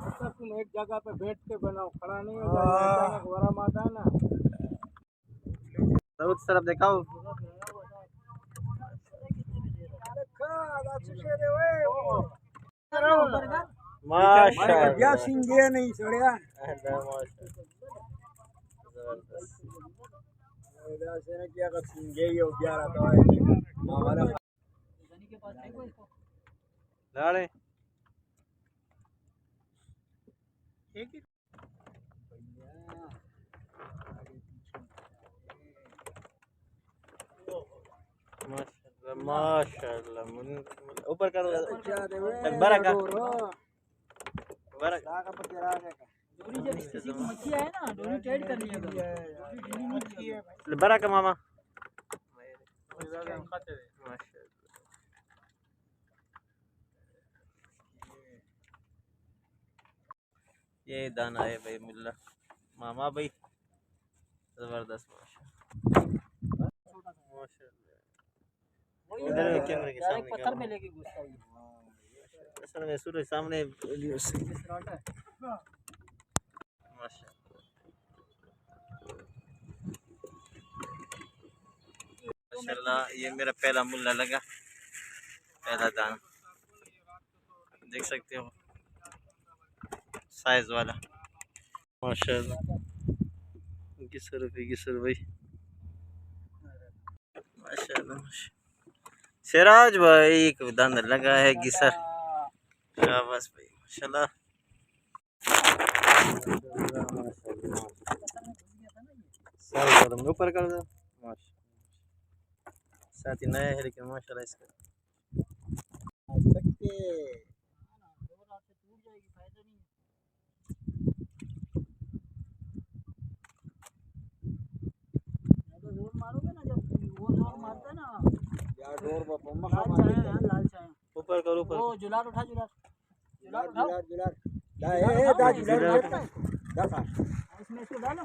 तुम एक जगह पे बैठ के बनाओ, खड़ा नहीं हो जाए, अचानक वरम आता है ना। उस तरफ दिखाओ। माशाअल्लाह सिंगे नहीं सड़िया क्या कर सिंगे ही हो गया तो हमारा लाड़े एक ही माशाअल्लाह माशाअल्लाह ऊपर करो बरका बरका डोरी जब किसी को मच्छी आए ना डोरी टाइट करनी है, डोरी ढीली नहीं की है भाई। बरका मामा ये दाना है भाई मुल्ला मामा भाई जबरदस्त माशाअल्लाह इधर कैमरे के सामने पत्थर में लेके घुसता है असल में सूरज सामने माशाअल्लाह ये मेरा पहला मुल्ला लगा, पहला दाना देख सकते हो साइज वाला माशाअल्लाह। गिसर भाई माशाअल्लाह सिराज भाई को दाना लगा है गिसर, शाबाश भाई माशाअल्लाह। साइज वाला ऊपर कर दो माशाअल्लाह, साथ ही नया है लेकिन माशाअल्लाह इसका ऊपर करो ऊपर जुलाट उठा जुलाट इसमें इसको डालो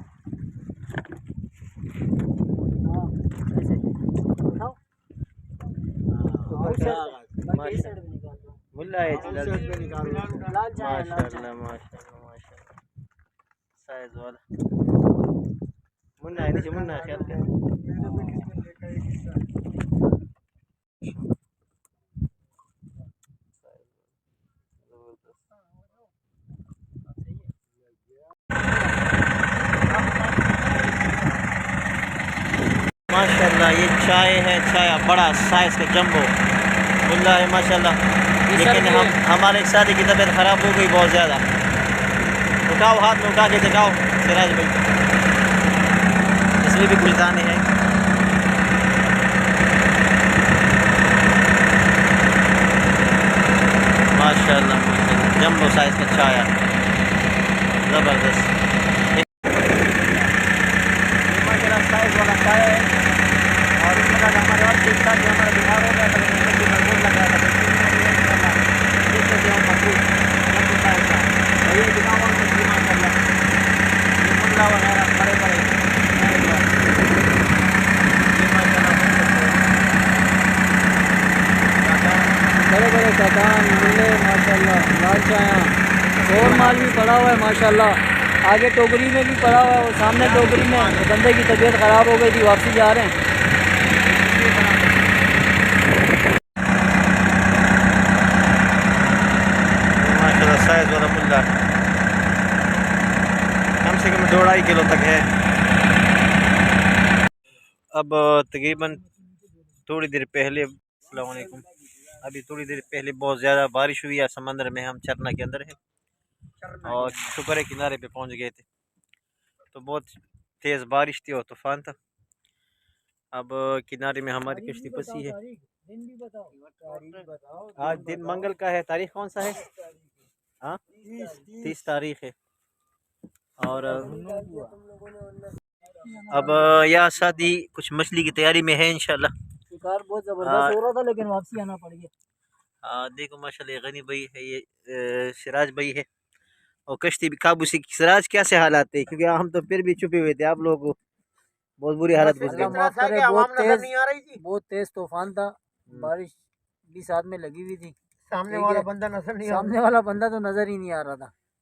मुल्ला है लाल चाय माशाअल्लाह माशाअल्लाह साइज वाला मुन्ना है नीचे मुन्ना ख्याल कर माशाअल्लाह। ये चाय है, चाय बड़ा साइज का जंबो मुल्ला है माशाअल्लाह, लेकिन हमारे शादी की तबीयत ख़राब हो गई बहुत ज़्यादा। उठाओ हाथ में उठा के दिखाओ सिराज भाई, इसलिए भी कुछ दाने हैं। माशाअल्लाह माशाअल्लाह जंबो साइज का चाय ज़बरदस्त माशाअल्लाह साइज वाला चाय है। और इसके बाद हमारे और ठीक था कि हमारा बीमार हो गया था, मजबूत लग रहा था ये दिखाऊँ माशाअल्लाह ये मुल्ला वगैरह बड़े बड़े बड़े काकान मुल्ले माशाल्लाह, लाल चाया और माल भी पड़ा हुआ है माशाल्लाह। आगे टोकरी में भी पड़ा हुआ है और सामने टोकरी में बंदे की तबीयत ख़राब हो गई थी, वापसी जा रहे हैं। माशाल्लाह साइज वाला मुल्ला कम से कम 2-2.5 किलो तक है। अब तकरीबन थोड़ी देर पहले अस्सलाम वालेकुम, अभी थोड़ी देर पहले बहुत ज़्यादा बारिश हुई है समंदर में। हम चरना के अंदर हैं और शुक्र है किनारे पे पहुंच गए थे, तो बहुत तेज़ बारिश थी और तूफ़ान था। अब किनारे में हमारी कश्ती फंसी है। आज दिन मंगल का है, तारीख कौन सा है? हाँ 30 तारीख है। और अब यहाँ शादी कुछ मछली की तैयारी में है इंशाल्लाह। शिकार बहुत ज़बरदस्त हो रहा था लेकिन वापसी आना पड़ गया। देखो माशाल्लाह गनी भाई है, ये सिराज भाई है और कश्ती भी काबू से। सिराज क्या से हालात है, क्योंकि हम तो फिर भी छुपे हुए थे, आप लोगों को बहुत बुरी हालत गुजरी। बहुत तेज तूफान था, बारिश भी साथ में लगी हुई थी। सामने वाला बंदा नजर नहीं, सामने वाला बंदा तो नजर ही नहीं आ रहा था।